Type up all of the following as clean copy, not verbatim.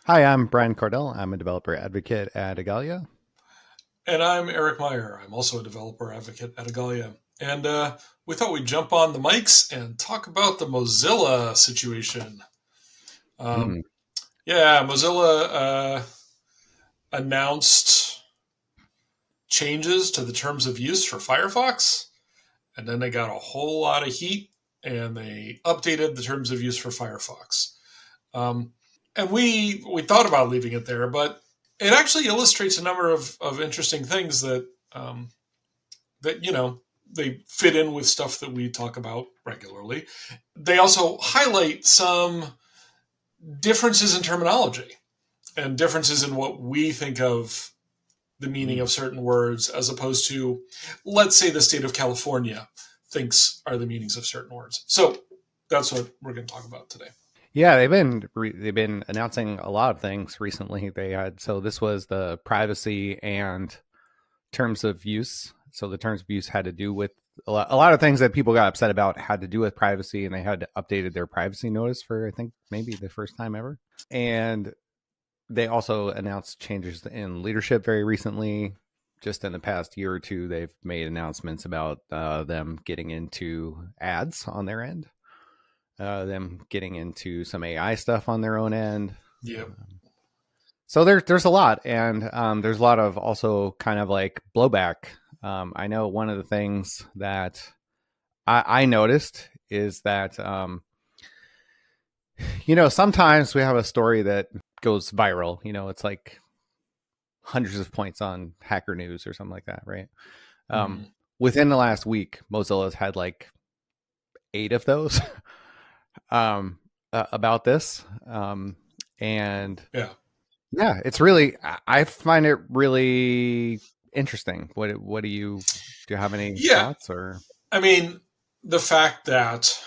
Hi, I'm Brian Cardell. I'm a developer advocate at Igalia. And I'm Eric Meyer. I'm also a developer advocate at Igalia. And we thought we'd jump on the mics and talk about the Mozilla situation. Um, Hmm. yeah, Mozilla announced changes to the terms of use for Firefox, and then they got a whole lot of heat and they updated the terms of use for Firefox. Um, and we thought about leaving it there, but it actually illustrates a number of interesting things that they fit in with stuff that we talk about regularly. They also highlight some differences in terminology and differences in what we think of the meaning of certain words as opposed to, let's say, the state of California thinks are the meanings of certain words. So that's what we're going to talk about today. Yeah, they've been announcing a lot of things recently. This was the privacy and terms of use. So the terms of use had to do with a lot of things that people got upset about had to do with privacy, and they had updated their privacy notice for I think maybe the first time ever. And they also announced changes in leadership very recently. Just in the past year or two, they've made announcements about them getting into ads on their end, them getting into some AI stuff on their own end. Yep. So there's a lot, and there's a lot of also kind of like blowback. I know one of the things that I noticed is that sometimes we have a story that goes viral. It's like hundreds of points on Hacker News or something like that, right? Um, Mm. Within the last week, Mozilla's had like 8 of those about this, and Yeah. yeah, it's really I find it really interesting. What do you have any Yeah. thoughts or? I mean, the fact that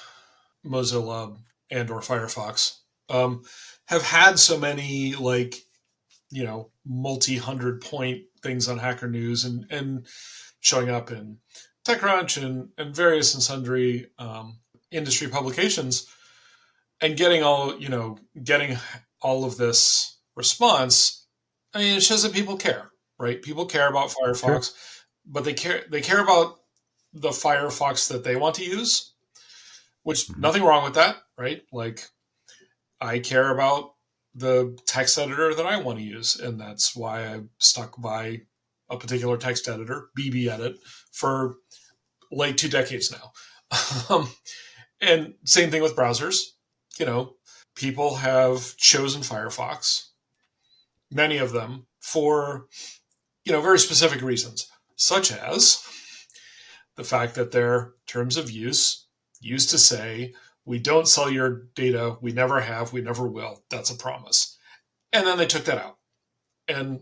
Mozilla and or Firefox um, have had so many multi-hundred point things on Hacker News and showing up in TechCrunch and various and sundry industry publications and getting all of this response. I mean, it shows that people care, right? People care about Sure. Firefox, but they care about the Firefox that they want to use, which Mhm. nothing wrong with that, right? Like I care about the text editor that I want to use, and that's why I stuck by a particular text editor, BB Edit, for like 2 decades now. um, and same thing with browsers. You know, people have chosen Firefox, many of them, for very specific reasons, such as the fact that their terms of use used to say, we don't sell your data, we never have, we never will. That's a promise. And then they took that out. And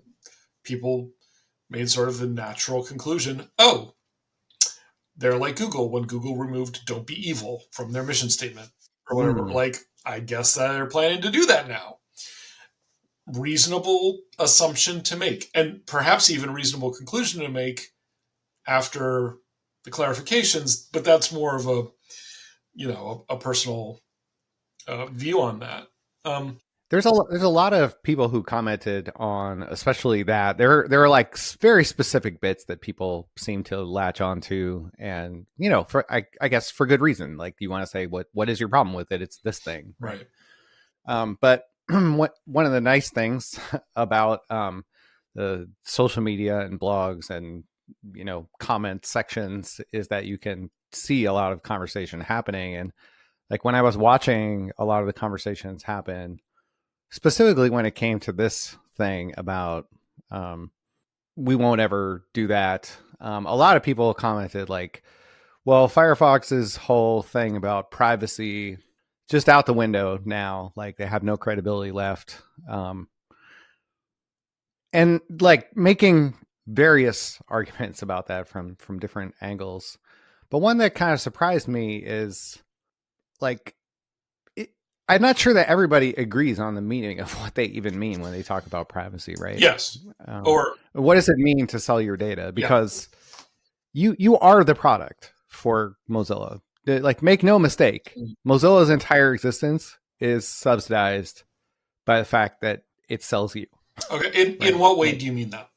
people made sort of the natural conclusion, oh, they're like Google when Google removed "Don't be evil" from their mission statement or whatever. Mm. Like, I guess that they're planning to do that now. Reasonable assumption to make, and perhaps even reasonable conclusion to make after the clarifications. But that's more of a personal view on that. Um, There's a lot of people who commented on, especially that there are like very specific bits that people seem to latch onto, and for I guess for good reason. Like you want to say what is your problem with it? It's this thing, right? right. But one of the nice things about the social media and blogs and comment sections is that you can see a lot of conversation happening. And like when I was watching a lot of the conversations happen, specifically when it came to this thing about um, we won't ever do that, a lot of people commented like, well, Firefox's whole thing about privacy just out the window now. Like they have no credibility left, and like making various arguments about that from different angles. But one that kind of surprised me is like it, I'm not sure that everybody agrees on the meaning of what they even mean when they talk about privacy, right? Yes. Or What does it mean to sell your data? yeah. Because you are the product for Mozilla. Like, make no mistake, Mozilla's entire existence is subsidized by the fact that it sells you, Okay. In right? what way Like do you mean that?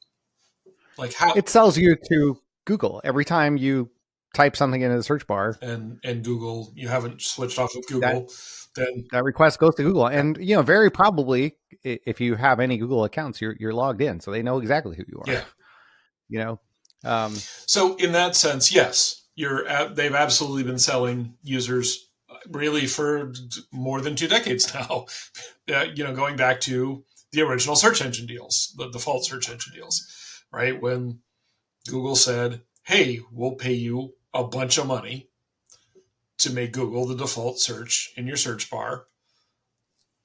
Like how? it sells you to Google every time you type something into the search bar. And Google, you haven't switched off of That Google, then that request goes to Google, yeah, and very probably if you have any Google accounts, you're logged in, so they know exactly who you are. yeah. You know, um, So in that sense, yes, they've absolutely been selling users really for more than 2 decades now. Going back to the original search engine deals, the default search engine deals, right? When Google said, "Hey, we'll pay you a bunch of money to make Google the default search in your search bar,"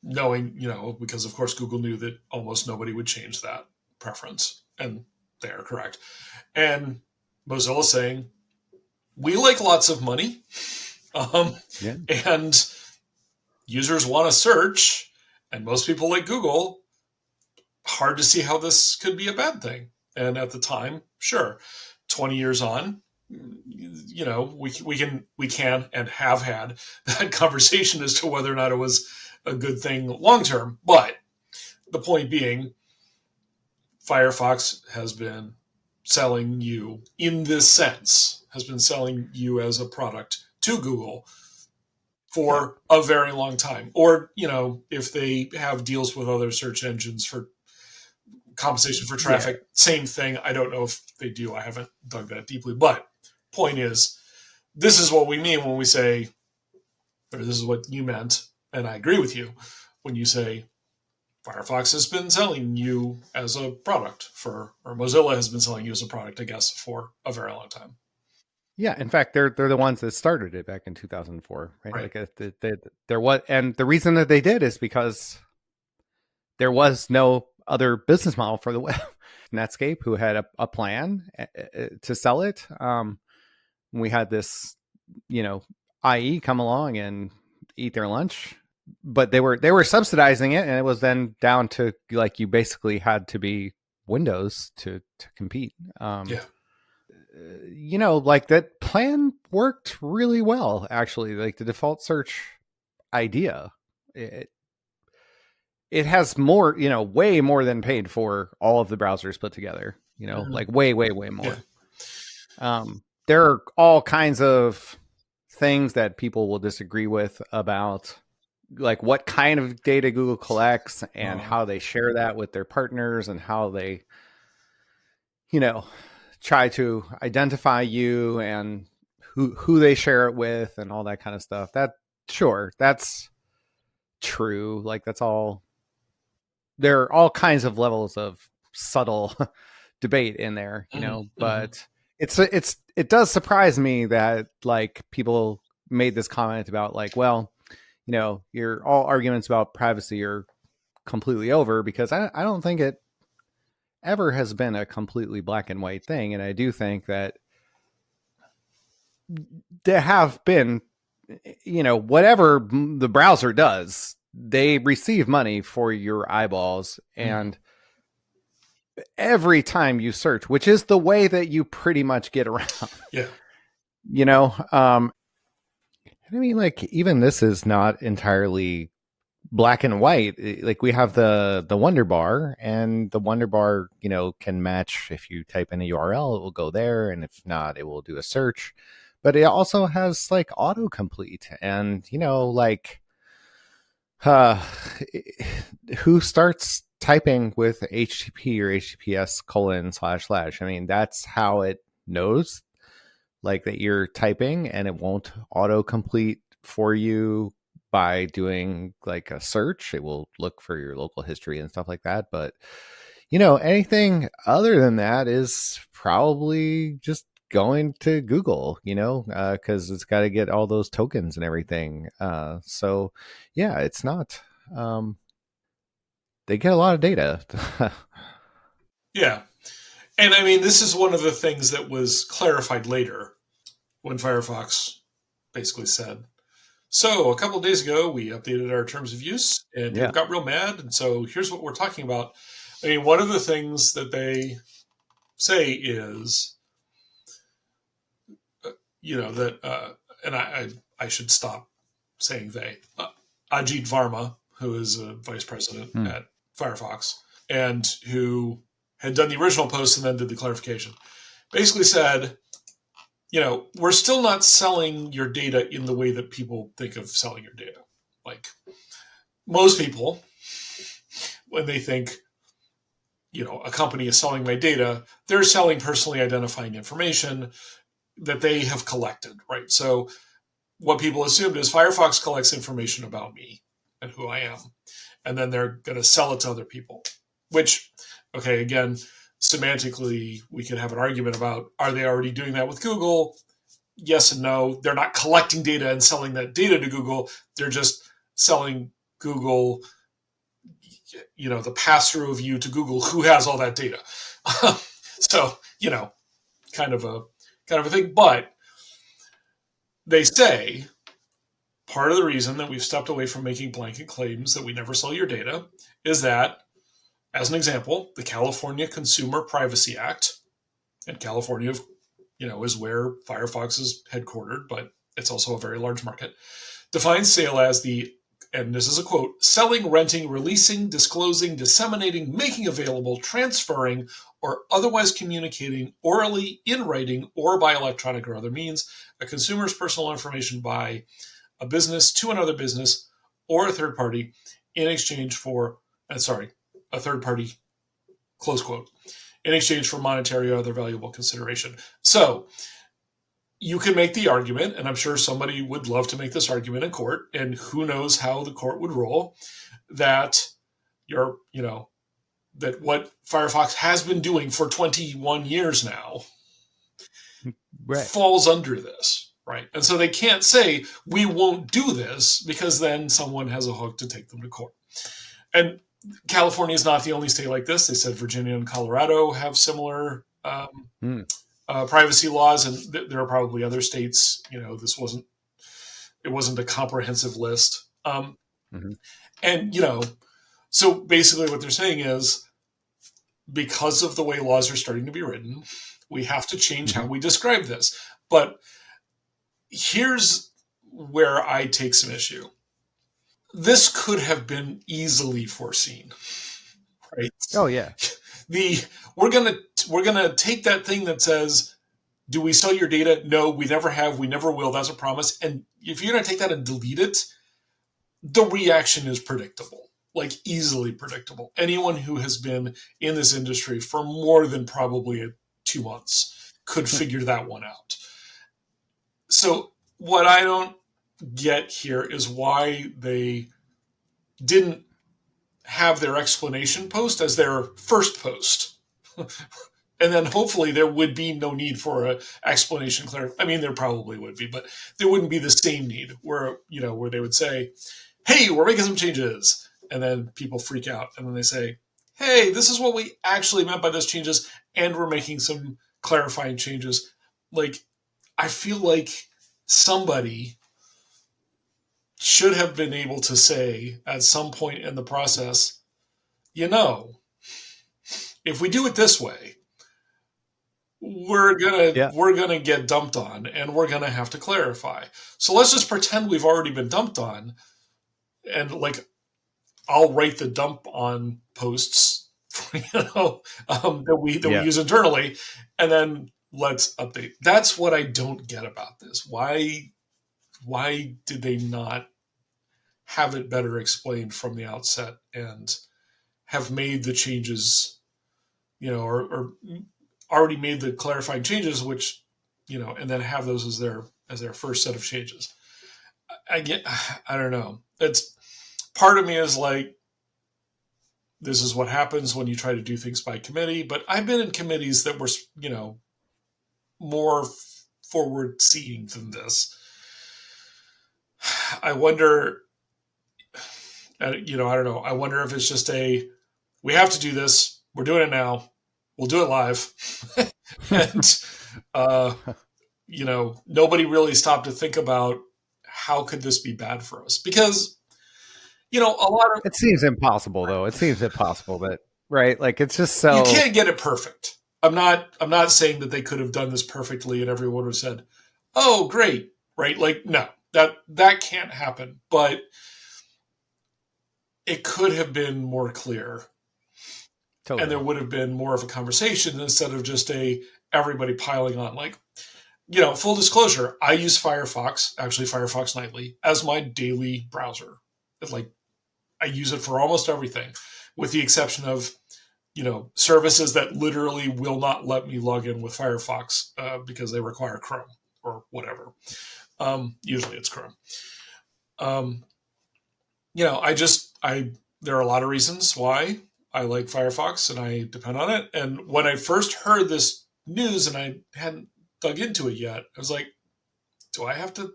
knowing, because of course Google knew that almost nobody would change that preference, and they are correct. And Mozilla saying, "We like lots of money, um, yeah, and users want to search, and most people like Google. Hard to see how this could be a bad thing." And at the time, sure, 20 years on, we can and have had that conversation as to whether or not it was a good thing long term. But the point being, Firefox has been selling you in this sense, has been selling you as a product to Google yeah, for a very long time. Or, if they have deals with other search engines for compensation for yeah, traffic, same thing. I don't know if they do. I haven't dug that deeply. But point is, this is what we mean when we say, or this is what you meant, and I agree with you, when you say Firefox has been selling you as a product or Mozilla has been selling you as a product, I guess, for a very long time. yeah. In fact, they're the ones that started it back in 2004, right? Right. Like there was, and the reason that they did is because there was no other business model for the web. Netscape, who had a plan to sell it. We had this, IE come along and eat their lunch, but they were subsidizing it, and it was then down to like you basically had to be Windows to compete. Yeah. Like that plan worked really well, actually. Like the default search idea, it, it has more, way more than paid for all of the browsers put together. Mhm. Like way, way, way Yeah. more. There are all kinds of things that people will disagree with about like what kind of data Google collects and Uh, how they share that with their partners and how they, you know, try to identify you and who they share it with and all that kind of stuff. That sure, that's true. Like that's all there are all kinds of levels of subtle debate in there, mhm. but it does surprise me that like people made this comment about like, well, your all arguments about privacy are completely over because I don't think it ever has been a completely black and white thing. And I do think that there have been, whatever the browser does, they receive money for your eyeballs. Mhm. And every time you search, which is the way that you pretty much get around, Yeah. you know, um, I mean, like even this is not entirely black and white. Like we have the Wonder Bar, and the Wonder Bar, can match if you type in a URL, it will go there, and if not, it will do a search. But it also has like autocomplete, and like uh, who starts typing with HTTP or HTTPS ://? I mean, that's how it knows like that you're typing, and it won't autocomplete for you by doing like a search. It will look for your local history and stuff like that. But anything other than that is probably just going to Google, because it's got to get all those tokens and everything. So yeah, it's not. They get a lot of data. Yeah. And I mean, this is one of the things that was clarified later when Firefox basically said, "So a couple of days ago, we updated our terms of use, and people Yeah, got real mad. And so here's what we're talking about." I mean, one of the things that they say is, that, and I should stop saying they. Ajit Varma, who is a vice president hmm. at Firefox and who had done the original post and then did the clarification, basically said, we're still not selling your data in the way that people think of selling your data. Like most people, when they think, a company is selling my data, they're selling personally identifying information that they have collected, right? So what people assumed is Firefox collects information about me and who I am, and then they're going to sell it to other people, which, okay, again, semantically, we could have an argument about, are they already doing that with Google? Yes and no. They're not collecting data and selling that data to Google. They're just selling Google, the pass-through of you to Google, who has all that data. So, kind of a thing. But they say part of the reason that we've stepped away from making blanket claims that we never sell your data is that, as an example, the California Consumer Privacy Act, and California, is where Firefox is headquartered, but it's also a very large market, defines sale as the, and this is a quote, selling, renting, releasing, disclosing, disseminating, making available, transferring, or otherwise communicating orally, in writing, or by electronic or other means, a consumer's personal information by a business to another business or a third party in exchange for, a third party, close quote, in exchange for monetary or other valuable consideration. So you can make the argument, and I'm sure somebody would love to make this argument in court, and who knows how the court would rule, that that what Firefox has been doing for 21 years now Right. falls under this, right? And so they can't say, we won't do this, because then someone has a hook to take them to court. And California is not the only state like this. They said Virginia and Colorado have similar privacy laws, and there are probably other states. This wasn't a comprehensive list. And so basically, what they're saying is, because of the way laws are starting to be written, we have to change how we describe this. But here's where I take some issue. This could have been easily foreseen, right? Oh yeah. We're gonna take that thing that says, do we sell your data? No, we never have, we never will. That's a promise. And if you're gonna take that and delete it, the reaction is predictable, like easily predictable. Anyone who has been in this industry for more than probably 2 months could figure that one out. So what I don't get here is why they didn't have their explanation post as their first post. And then hopefully there would be no need for an explanation. There probably would be, but there wouldn't be the same need where they would say, hey, we're making some changes. And then people freak out. And then they say, hey, this is what we actually meant by those changes. And we're making some clarifying changes. Like, I feel like somebody should have been able to say at some point in the process, if we do it this way, we're gonna get dumped on, and we're gonna have to clarify. So let's just pretend we've already been dumped on, and I'll write the dump on posts, that we use internally, and then let's update. That's what I don't get about this. Why did they not have it better explained from the outset and have made the changes, or already made the clarifying changes, which, and then have those as their first set of changes? I don't know. It's part of me is like, this is what happens when you try to do things by committee. But I've been in committees that were, more forward seeing than this. I wonder, I don't know. I wonder if it's just we have to do this. We're doing it now. We'll do it live. And, nobody really stopped to think about how could this be bad for us? Because, a lot of... It seems impossible, though. It seems impossible that, right? Like, it's just so... You can't get it perfect. I'm not saying that they could have done this perfectly and everyone would have said, oh, great, right? Like, no, that can't happen. But it could have been more clear, and there Totally. would have been more of a conversation instead of just a everybody piling on. Like, full disclosure, I use Firefox, actually Firefox Nightly, as my daily browser. It's like I use it for almost everything, with the exception of services that literally will not let me log in with Firefox because they require Chrome or whatever. Usually it's Chrome. Um, I there are a lot of reasons why I like Firefox and I depend on it. And when I first heard this news and I hadn't dug into it yet, I was like, do I have to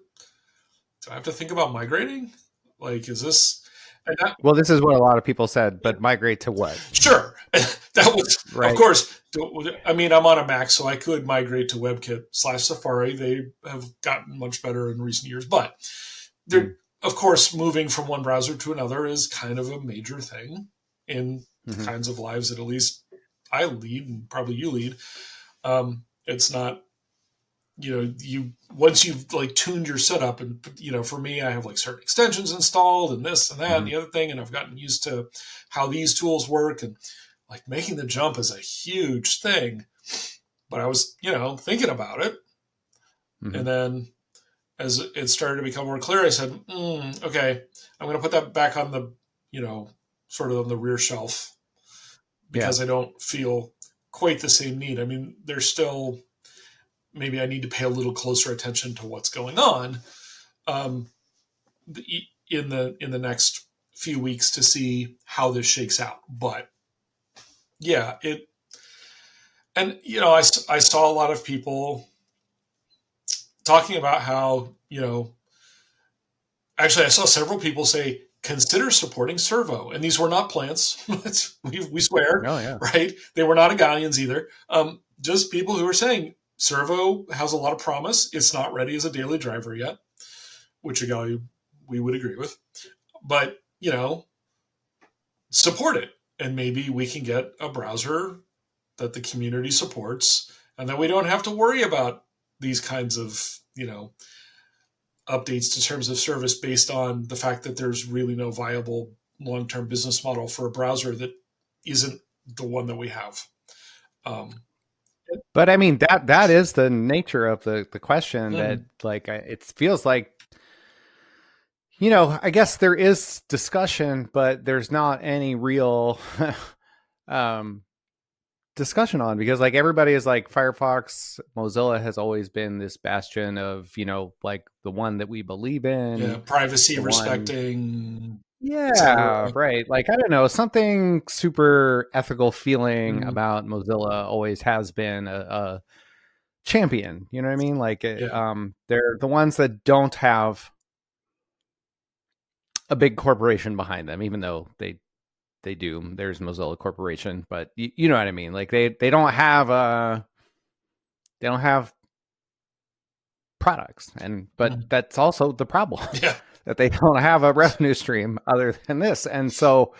think about migrating? Like, is this? And that, Well, this is what a lot of people said, but migrate to what? sure, that was, of Right. course. I mean, I'm on a Mac, so I could migrate to WebKit/Safari. They have gotten much better in recent years, but they're, of course, moving from one browser to another is kind of a major thing in the Mm-hmm. kinds of lives that at least I lead and probably you lead. It's not, you once you've like tuned your setup, and for me, I have like certain extensions installed and this and that and Mm-hmm. the other thing, and I've gotten used to how these tools work, and like making the jump is a huge thing. But I was, thinking about it, Mm-hmm. and then as it started to become more clear, I said, okay, I'm going to put that back on the, sort of on the rear shelf Yeah. because I don't feel quite the same need. I mean, there's still, maybe I need to pay a little closer attention to what's going on um, in the next few weeks to see how this shakes out. But yeah, and I saw a lot of people talking about how actually I saw several people say consider supporting servo, and these were not plants. we swear, Oh yeah. right? They were not Igalians either. Just people who are saying servo has a lot of promise. It's not ready as a daily driver yet, which Igalia we would agree with, but support it, and maybe we can get a browser that the community supports, and then we don't have to worry about these kinds of updates to terms of service based on the fact that there's really no viable long-term business model for a browser that isn't the one that we have. Um, But I mean that is the nature of the question that mhm, like it feels like I guess there is discussion, but there's not any real um discussion on because like everybody is like Firefox, Mozilla has always been this bastion of, like the one that we believe yeah, in, privacy the one. respecting, etc. Yeah, right. Like I don't know, something super ethical feeling Mm, about Mozilla always has been a champion. You know what I mean? Like yeah. they're the ones that don't have a big corporation behind them, even though they do. There's Mozilla Corporation, but you know what I mean. Like they don't have products, and but Mm, that's also the problem yeah. that they don't have a revenue stream other than this, and so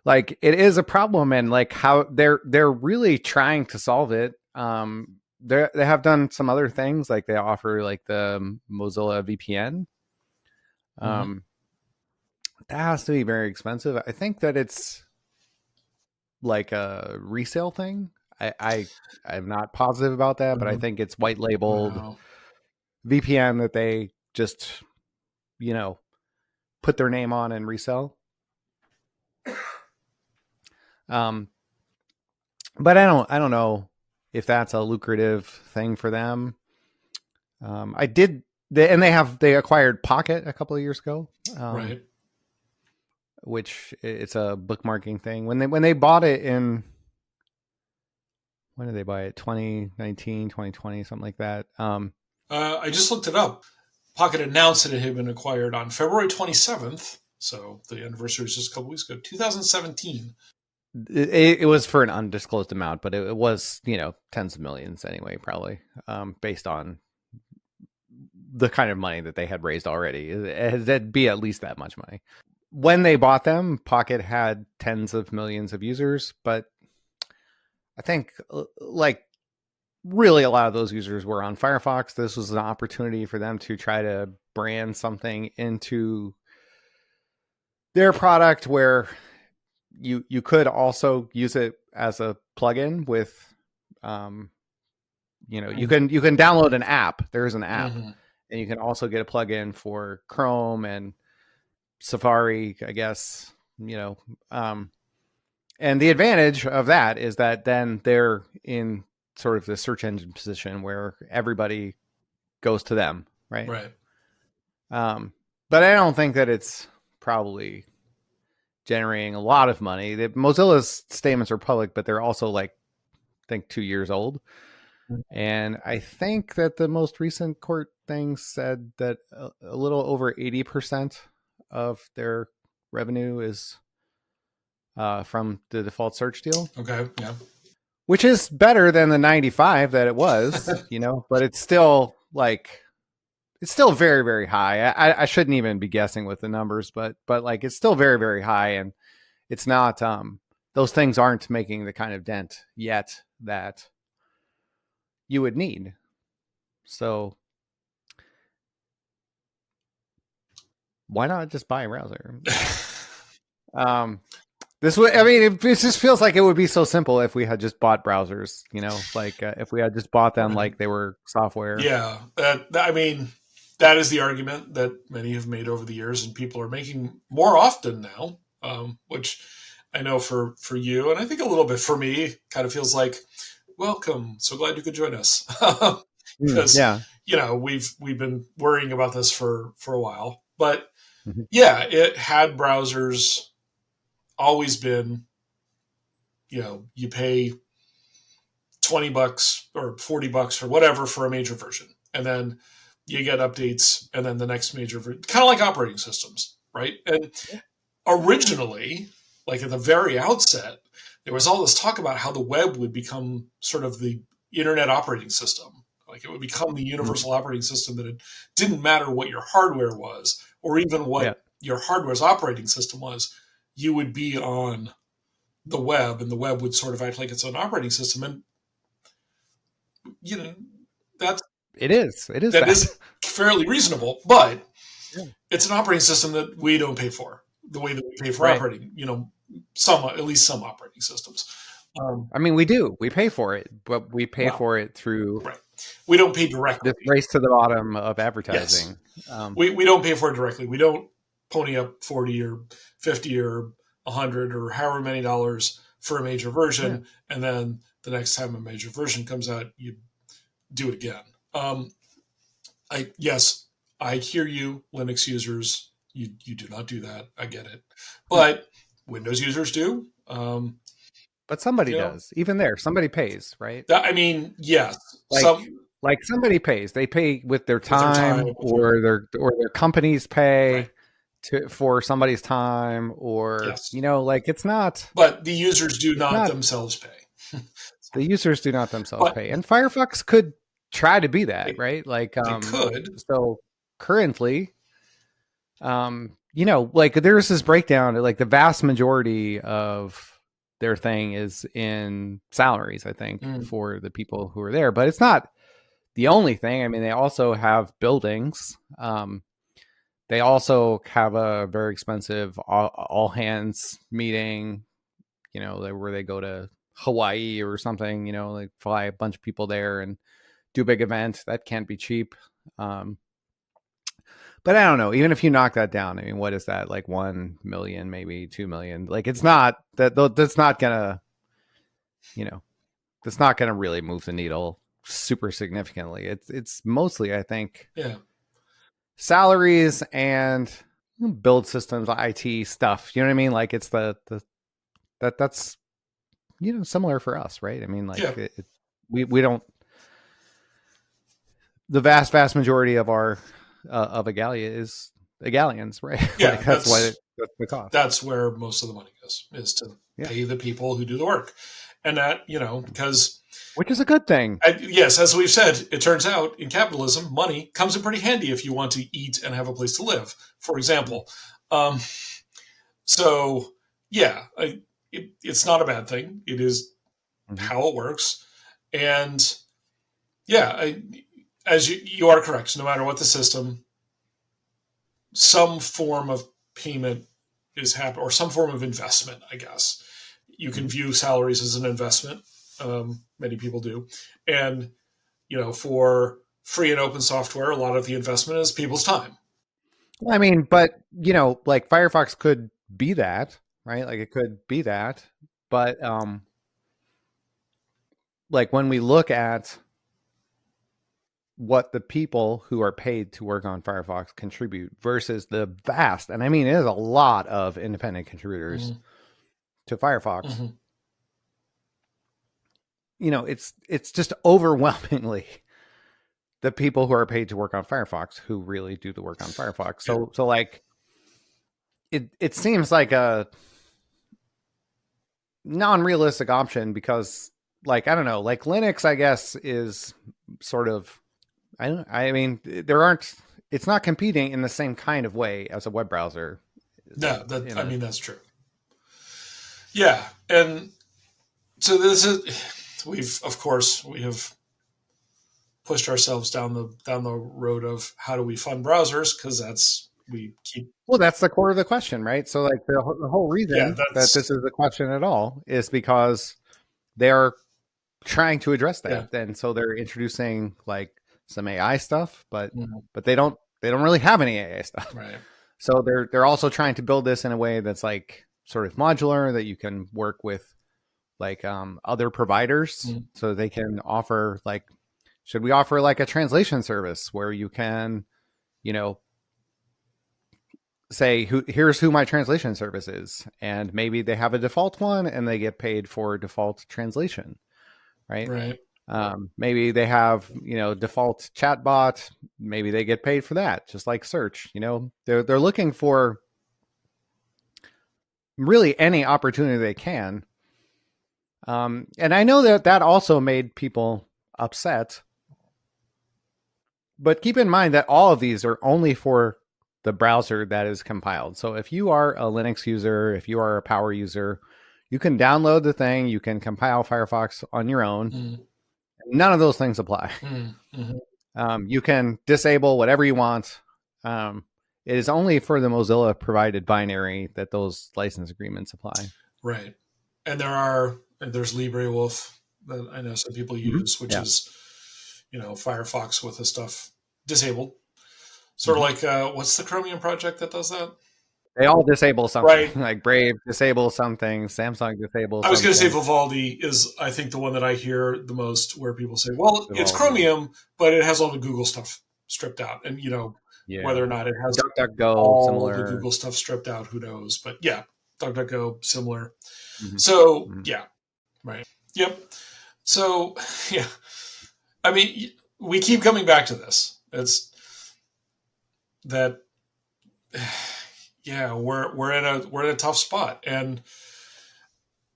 like it is a problem, and like how they're really trying to solve it. They have done some other things, like they offer like the Mozilla VPN. Hmm. Um, that has to be very expensive. I think that it's like a resale thing. I'm not positive about that, but I Hmm. think it's white labeled Wow. VPN that they just you know put their name on and resell. Um, but I don't know if that's a lucrative thing for them. I did, and they acquired Pocket a couple of years ago, Right. which it's a bookmarking thing. When they bought it in, when did they buy it? 2019, 2020, something like that. I just looked it up. Pocket announced that it had been acquired on February 27th. So the anniversary was just a couple weeks ago, 2017. It was for an undisclosed amount, but it was tens of millions anyway, probably based on the kind of money that they had raised already. It'd be at least that much money. When they bought them, Pocket had tens of millions of users, but I think like really a lot of those users were on Firefox. This was an opportunity for them to try to brand something into their product where you could also use it as a plugin with, um, you can download an app. There's an app, Mm-hmm. and you can also get a plugin for Chrome and Safari, I guess. You know, um, and the advantage of that is that then they're in sort of the search engine position where everybody goes to them, right? Right. Um, but I don't think that it's probably generating a lot of money. Mozilla's statements are public, but they're also like, I think, 2 years old. And I think that the most recent court thing said that a little over 80% of their revenue is from the default search deal, Okay. Yeah. which is better than the 95 that it was, but it's still like, it's still very, very high. I shouldn't even be guessing with the numbers, but like, it's still very, very high. And it's not, those things aren't making the kind of dent yet that you would need. So why not just buy a browser? This would, I mean, it just feels like it would be so simple if we had just bought browsers, like if we had just bought them like they were software. Yeah. I mean, that is the argument that many have made over the years, and people are making more often now, which I know for you, and I think a little bit for me, kind of feels like, welcome. So glad you could join us. Because Yeah. we've been worrying about this for a while. But Mhm. yeah, it had browsers always been, you pay $20 or $40 or whatever for a major version. And then you get updates and then the next major version, kind of like operating systems, right? And originally, like at the very outset, there was all this talk about how the web would become sort of the internet operating system. Like it would become the universal operating system that it didn't matter what your hardware was or even Yeah. what your hardware's operating system was. You would be on the web and the web would sort of act like its own operating system. And, you know, that's, It is. It is that that. is fairly reasonable, but Yeah. it's an operating system that we don't pay for the way that we pay for Right. operating, some, at least some operating systems. I mean, we do. We pay for it, but we pay Well, for it through right. We don't pay this directly. race to the bottom of Yes. advertising. Um, We don't pay for it directly. We don't pony up 40 or 50 or 100 or however many dollars for a major yeah. version. And then the next time a major version comes out, you do it again. Yes, I hear you, Linux users. You do not do that. I get it, but Windows users do. But somebody You know, does. Even there, somebody pays, right? I mean, yes, Like some like somebody pays. They pay with their with their time, time, with their or their companies right. pay for somebody's time, or Yes, like it's not but the users do it's not not themselves pay. the users do not themselves But pay. And Firefox could try to be that, they, right? Like they could. so currently, like there's this breakdown, like the vast majority of their thing is in salaries, I think, Mm, for the people who are there, but it's not the only thing. I mean, they also have buildings. They also have a very expensive all hands meeting, where they go to Hawaii or something, like fly a bunch of people there and do a big event. That can't be cheap. But I don't know. Even if you knock that down, I mean, what is that? Like 1 million, maybe 2 million. Like it's not that. That's not gonna. You know, that's not gonna really move the needle super significantly. It's mostly, I think, yeah, salaries and build systems, IT stuff. You know what I mean? Like it's that's similar for us, right? I mean, yeah, like we don't, the vast majority of our of Igalia is Igalians, right? yeah. Like that's why that's the cost. That's where most of the money goes, is to Yeah, pay the people who do the work, and that because which is a good thing. yes, as we've said, it turns out in capitalism, money comes in pretty handy if you want to eat and have a place to live, for example. Um, so, yeah, it's not a bad thing. It is Mm-hmm. how it works. And yeah, as you are correct, no matter what the system, some form of payment is happening, or some form of investment, I guess. You can Mhm. view salaries as an investment. Many people do. And, for free and open software, a lot of the investment is people's time. Well, I mean, but like Firefox could be that, right? Like it could be that, but like when we look at what the people who are paid to work on Firefox contribute versus the vast, and I mean, it is a lot of independent contributors Mm-hmm. to Firefox. Mm-hmm. It's just overwhelmingly the people who are paid to work on Firefox who really do the work on Firefox. Yeah. So like it seems like a non-realistic option because like I don't know, like Linux I guess is sort of I mean there aren't it's not competing in the same kind of way as a web browser. No, In I a mean, that's true. Yeah. And so this is, we have pushed ourselves down the road of how do we fund browsers, because we keep. Well, that's the core of the question, right? So like the whole Yeah, reason that this that's. is a question at all is because they're trying to address Yeah. that. And so they're introducing like some AI stuff, but Mhm. they don't really have any AI stuff. Right. So they're also trying to build this in a way that's like sort of modular that you can work with like other providers Mhm. so they can offer like should we offer like a translation service where you can you know say here's who my translation service is and maybe they have a default one and they get paid for default translation, right? Right. Maybe they have default chatbot, maybe they get paid for that just like search. They're looking for really any opportunity they can. And I know that also made people upset, but keep in mind that all of these are only for the browser that is compiled. So if you are a Linux user, if you are a Power user, you can download the thing, you can compile Firefox on your own. Mm-hmm. None of those things apply. Mm-hmm. You can disable whatever you want. It is only for the Mozilla provided binary that those license agreements apply. Right. And there's LibreWolf that I know some people Mm-hmm. use, which Yeah. is, Firefox with the stuff disabled. Sort of Mm-hmm. like, what's the Chromium project that does that? They all disable something. Right. Like Brave disables something, Samsung disables I was going to say something. Vivaldi is, I think, the one that I hear the most, where people say, "Well, it's Vivaldi. Chromium, but it has all the Google stuff stripped out," and Yeah. whether or not it has DuckDuckGo, all the similar. Google stuff stripped out, who knows? But yeah, DuckDuckGo similar. Mm-hmm. So Mm-hmm. yeah, right. Yep. So yeah, I mean, we keep coming back to this. It's that, yeah, we're in a tough spot, and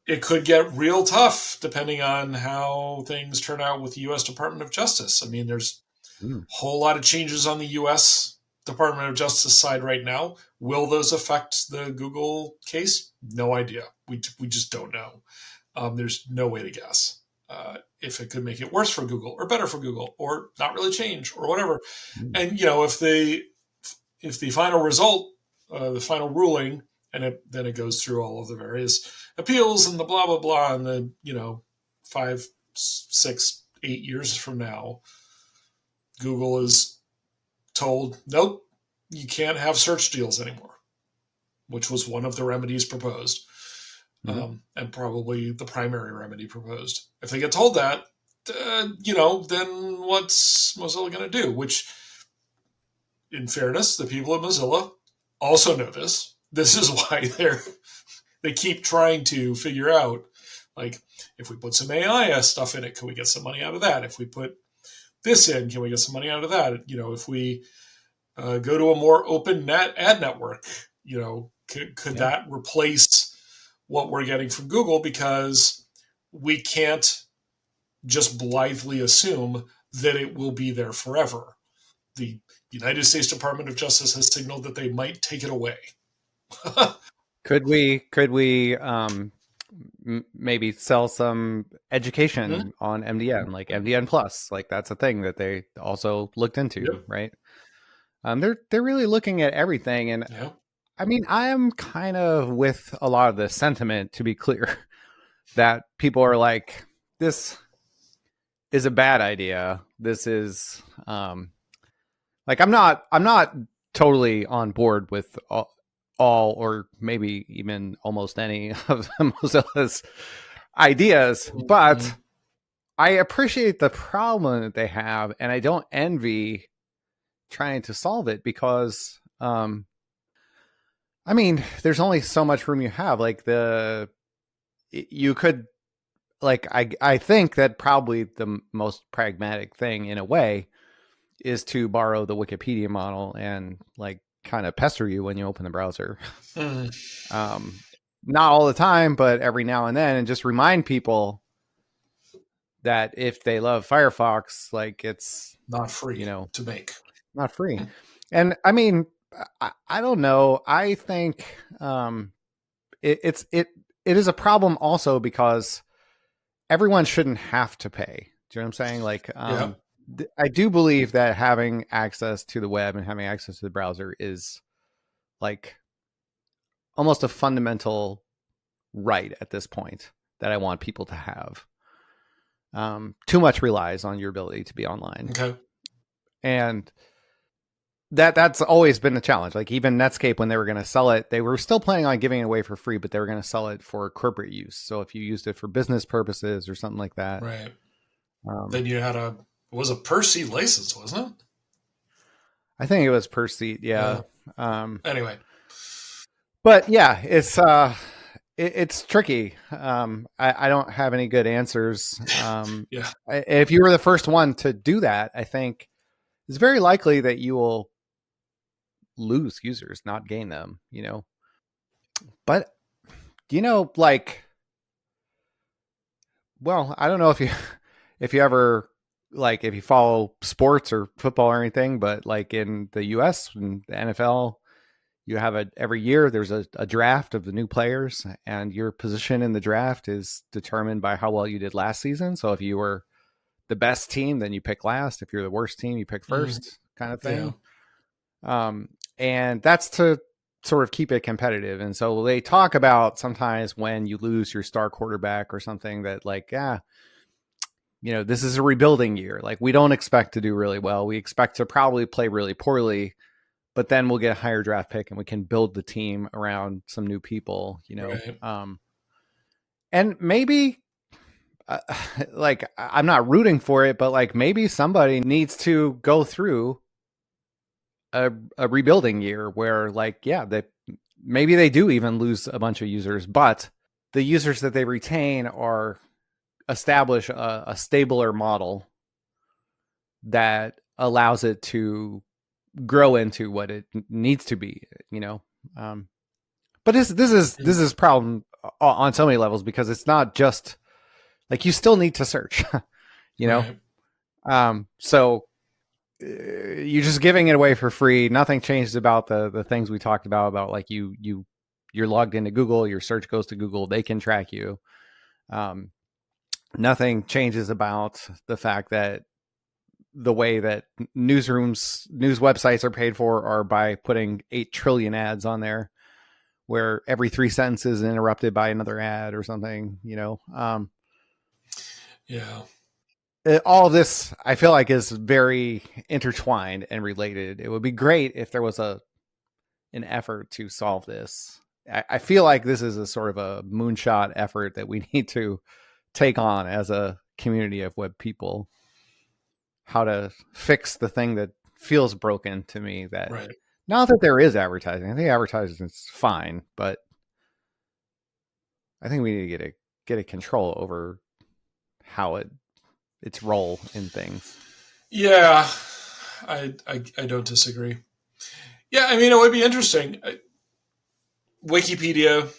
it could get real tough depending on how things turn out with the U.S. Department of Justice. I mean, there's Mm. a whole lot of changes on the U.S. Department of Justice side right now. Will those affect the Google case? No idea. We just don't know. There's no way to guess if it could make it worse for Google or better for Google or not really change or whatever. Mm. And if the final result, the final ruling, and then it goes through all of the various appeals and the blah blah blah, and the 5, 6, 8 years from now, Google is told, nope, you can't have search deals anymore, which was one of the remedies proposed, Mm-hmm. and probably the primary remedy proposed. If they get told that, then what's Mozilla going to do? Which, in fairness, the people at Mozilla also know this. This is why they keep trying to figure out, like, if we put some AI stuff in it, can we get some money out of that? If we put this in, can we get some money out of that? If we go to a more open net ad network, could Yeah. that replace what we're getting from Google? Because we can't just blithely assume that it will be there forever. The United States Department of Justice has signaled that they might take it away. Could we maybe sell some Hmm? education on MDN, like MDN Plus? Like that's a thing that they also looked into, Yep. right? They're really looking at everything, and Yeah. I mean, I am kind of with a lot of the sentiment, to be clear, that people are like, this is a bad idea. This is like I'm not totally on board with all or maybe even almost any of Mozilla's ideas, Mm-hmm. but I appreciate the problem that they have, and I don't envy trying to solve it because I mean, there's only so much room you have. Like you could like I think that probably the most pragmatic thing in a way is to borrow the Wikipedia model and like kind of pester you when you open the browser. Mm-hmm. Um, Not all the time, but every now and then, and just remind people that if they love Firefox, like it's, Not you free know, to make. not free. And I mean, I don't know. I think it is a problem also because everyone shouldn't have to pay. Do you know what I'm saying? Like, Yeah. I do believe that having access to the web and having access to the browser is like almost a fundamental right at this point that I want people to have. Too much relies on your ability to be online, Okay. and that's always been the challenge. Like even Netscape, when they were going to sell it, they were still planning on giving it away for free, but they were going to sell it for corporate use. So if you used it for business purposes or something like that, Right. um, Then you had a it was a per seat license, wasn't it? I think it was per seat. Yeah. Yeah. Um, Anyway. but yeah, it's tricky. I don't have any good answers. Yeah. If you were the first one to do that, I think it's very likely that you will lose users, not gain them, you know. But like, well, I don't know if you if you ever like if you follow sports or football or anything, but like in the US and the NFL, you have every year there's a draft of the new players, and your position in the draft is determined by how well you did last season. So if you were the best team, then you pick last. If you're the worst team, you pick Mm-hmm. first, kind of Yeah. thing. And that's to sort of keep it competitive. And so they talk about sometimes when you lose your star quarterback or something that like, this is a rebuilding year. Like we don't expect to do really well. We expect to probably play really poorly, but then we'll get a higher draft pick and we can build the team around some new people, Right. and maybe uh, like I'm not rooting for it, but like maybe somebody needs to go through a rebuilding year where like they maybe they do even lose a bunch of users, but the users that they retain are establish a stabler model that allows it to grow into what it needs to be, you know. Um, but this is problem on so many levels because it's not just like you still need to search, you know. Right. So you're just giving it away for free. Nothing changes about the things we talked about like you're logged into Google, your search goes to Google, they can track you. Um, Nothing changes about the fact that the way that news websites are paid for are by putting 8 trillion ads on there where every 3 sentences is interrupted by another ad or something, you know. Yeah. All of this I feel like is very intertwined and related. It would be great if there was an effort to solve this. I feel like this is a sort of a moonshot effort that we need to take on as a community of web people. How to fix the thing that feels broken to me. That Right. not that there is advertising. I think advertising is fine, but I think we need to get a control over how its role in things. Yeah. I don't disagree. Yeah, I mean it would be interesting. Wikipedia,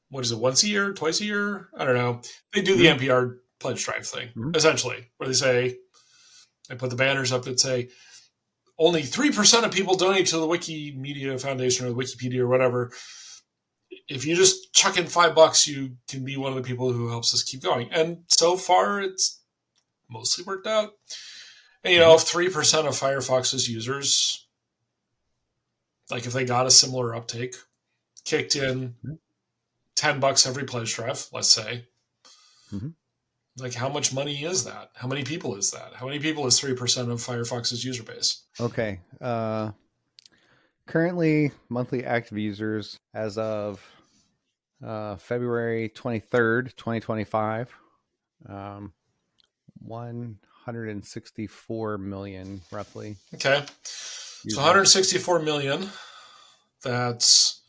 what is it, once a year, twice a year? I don't know. They do the Mm-hmm. NPR pledge drive thing, Mm-hmm. essentially, where they put the banners up that say only 3% of people donate to the Wikimedia Foundation or the Wikipedia or whatever. If you just chuck in $5, you can be one of the people who helps us keep going. And so far, it's mostly worked out. And, Mm-hmm. if 3% of Firefox's users, like if they got a similar uptake, kicked in $10 every pledge drive, let's say, Mm-hmm. like how much money is that? How many people is that? How many people is 3% of Firefox's user base? Okay. Currently, monthly active users as of February 23rd, 2025, 164 million roughly Okay. So users. 164 million, that's,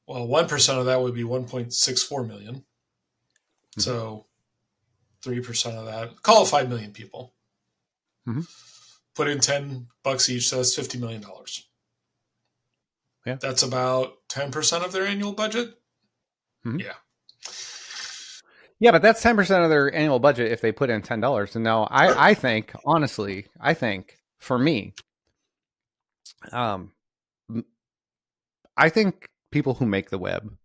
well, 1% of that would be 1.64 million. Mm-hmm. So 3% of that, call it 5 million people. Mm-hmm. Put in $10 each, so that's $50 million. Yeah. That's about 10% of their annual budget. Mm-hmm. Yeah. Yeah, but that's 10% of their annual budget if they put in $10. And now I think, honestly, I think for me, um, I think people who make the web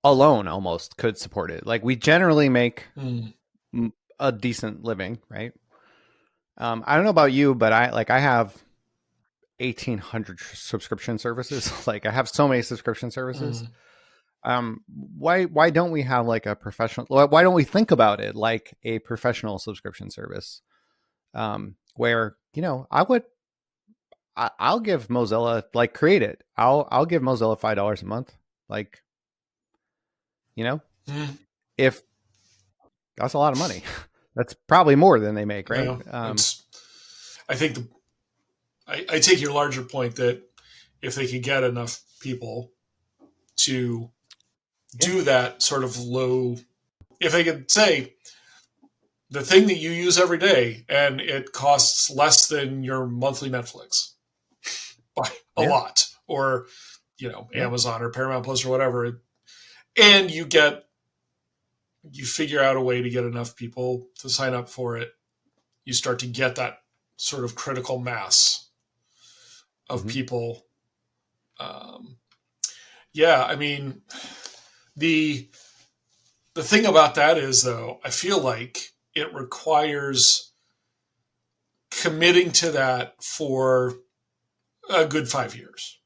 alone almost could support it. Like we generally make Mm. a decent living, right? I don't know about you, but I have 1,800 subscription services. Like I have so many subscription services. Mm. Why don't we have like a professional? Why don't we think about it like a professional subscription service? Where I'll give Mozilla, like, create it. I'll give Mozilla $5 a month. Like, you know, Mm. if that's a lot of money, that's probably more than they make, right? Yeah. It's, I think I take your larger point that if they could get enough people to Yeah. do that sort of low, if they could say the thing that you use every day and it costs less than your monthly Netflix by a Yeah. lot, or Yeah. Amazon or Paramount Plus or whatever, and you figure out a way to get enough people to sign up for it, you start to get that sort of critical mass of Mm-hmm. people. Um, yeah, I mean, the the thing about that is, though, I feel like it requires committing to that for a good 5 years,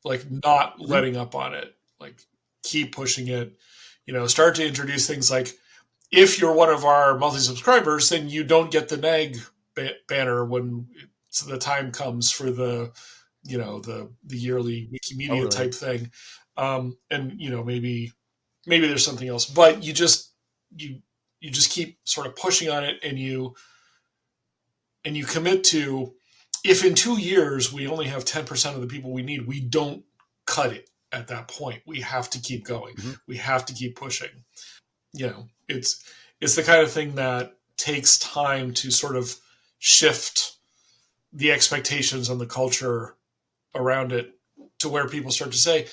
like not Mm-hmm. letting up on it, like keep pushing it. Start to introduce things like, if you're one of our monthly subscribers, then you don't get the nag banner when the time comes for the yearly Wikimedia Totally. type thing. And maybe there's something else, but you you just keep sort of pushing on it, and you commit to, if in 2 years we only have 10% of the people we need, we don't cut it at that point. We have to keep going. Mm-hmm. We have to keep pushing. It's the kind of thing that takes time to sort of shift the expectations and the culture around it, to where people start to say,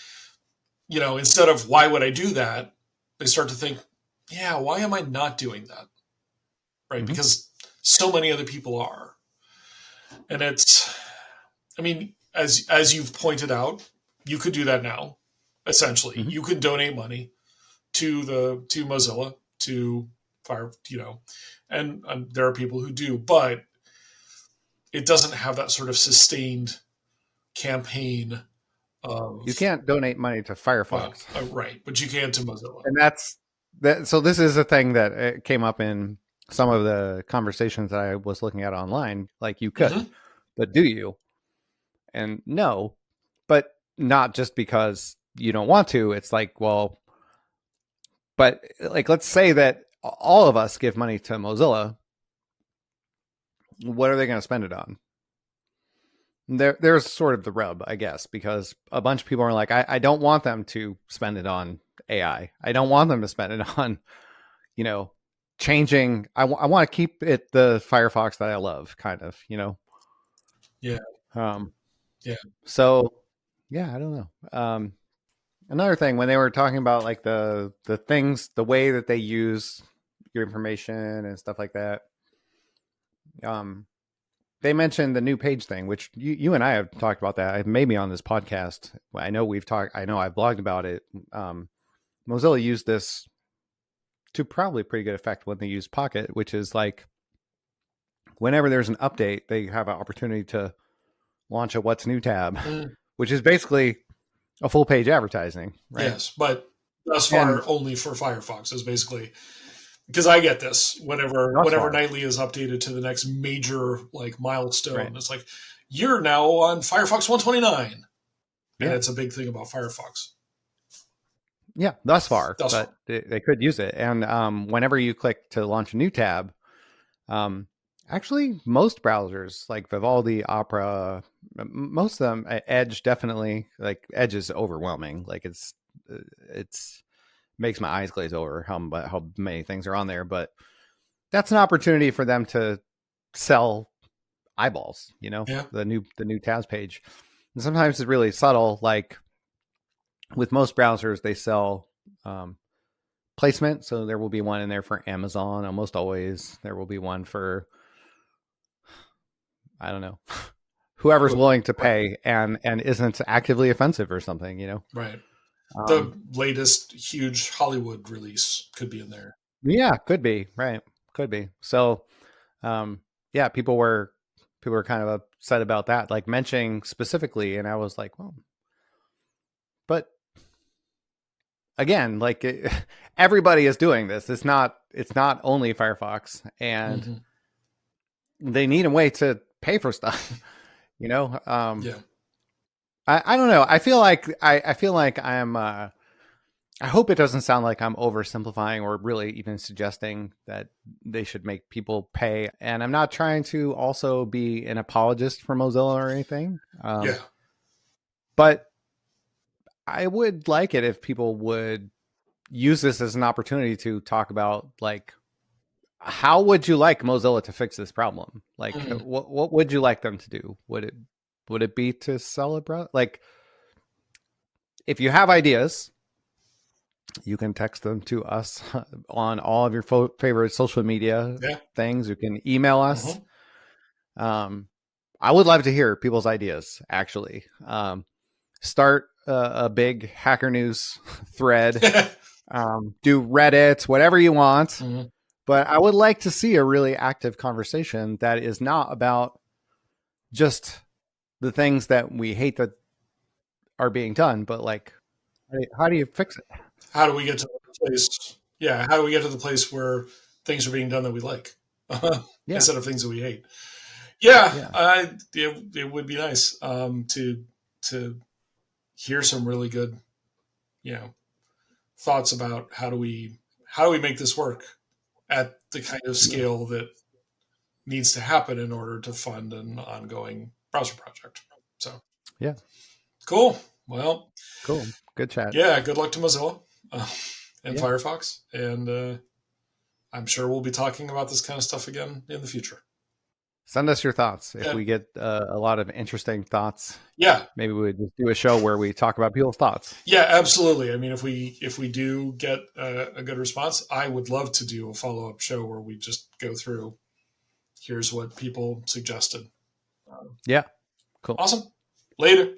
instead of why would I do that, they start to think, yeah, why am I not doing that? Right? Mm-hmm. Because so many other people are. And I mean, as you've pointed out, you could do that now. Essentially, Mm-hmm. you could donate money to Mozilla, to Fire, and there are people who do, but it doesn't have that sort of sustained campaign You of, can't donate money to well, Firefox, right, but you can to Mozilla. and that's that. So this is a thing that came up in some of the conversations that I was looking at online. Like you could, Mm-hmm. but do you? And no, but not just because you don't want to. It's like, well, but like, let's say that all of us give money to Mozilla. What are they going to spend it on? There's sort of the rub, I guess, because a bunch of people are like, I don't want them to spend it on AI. I don't want them to spend it on, you know, changing. I want to keep it the Firefox that I love, kind of, Yeah, Um, yeah. so yeah, I don't know. Another thing, when they were talking about like the things, the way that they use your information and stuff like that, um, they mentioned the new page thing, which you and I have talked about that. Maybe on this podcast. I know we've talked. I know I've blogged about it. Mozilla used this to probably pretty good effect when they use Pocket, which is like whenever there's an update, they have an opportunity to launch a What's New tab, Mm. which is basically a full page advertising, right? Yes, but thus And far only for Firefox is basically because I get this thus whenever far, Nightly is updated to the next major like right? milestone. It's like you're now on Firefox 129, and Yeah, it's a big thing about Firefox. yeah, thus far, Thus far, but they could use it. And whenever you click to launch a new tab, um, actually, most browsers like Vivaldi, Opera, most of them, Edge definitely, like Edge is overwhelming. Like it's makes my eyes glaze over how many things are on there. But that's an opportunity for them to sell eyeballs. You know, yeah. the new tabs page. And sometimes it's really subtle. Like with most browsers, they sell um, placement. So there will be one in there for Amazon. Almost always there will be one for, I don't know, whoever's willing to Right. pay and isn't actively offensive or something, you know. Right. The Um, latest huge Hollywood release could be in there. yeah, could be right, could be. So, um, yeah, people were kind of upset about that, like mentioning specifically, and I was like, well, but again, like everybody is doing this. It's not only Firefox, and Hmm. they need a way to pay for stuff. You know, Yeah. I don't know. I feel like I am. I hope it doesn't sound like I'm oversimplifying or really even suggesting that they should make people pay. And I'm not trying to also be an apologist for Mozilla or anything. Yeah. But I would like it if people would use this as an opportunity to talk about, like, how would you like Mozilla to fix this problem? Like, Hmm. what would you like them to do? Would it be to sell a browser? Like, if you have ideas, you can text them to us on all of your favorite social media Yeah. things. You can email us. Hmm. Um, I would love to hear people's ideas, actually. Start a big Hacker News thread, do Reddit, whatever you want. Hmm. But I would like to see a really active conversation that is not about just the things that we hate that are being done, but like, how do you fix it? How do we get to the place? Yeah. How do we get to the place where things are being done that we like Yeah, instead of things that we hate? Yeah. yeah, It would be nice to hear some really good, you know, thoughts about how do we make this work at the kind of yeah, scale that needs to happen in order to fund an ongoing browser project. So yeah. cool. Well, Cool. Good chat. yeah. Good luck to Mozilla uh, and Yeah. Firefox, and I'm sure we'll be talking about this kind of stuff again in the future. Send us your thoughts. If Yeah. we get a lot of interesting thoughts, Yeah. maybe we would just do a show where we talk about people's thoughts. Yeah, absolutely. I mean, if we do get a good response, I would love to do a follow up show where we just go through. Here's what people suggested. Yeah. Cool. Awesome. Later.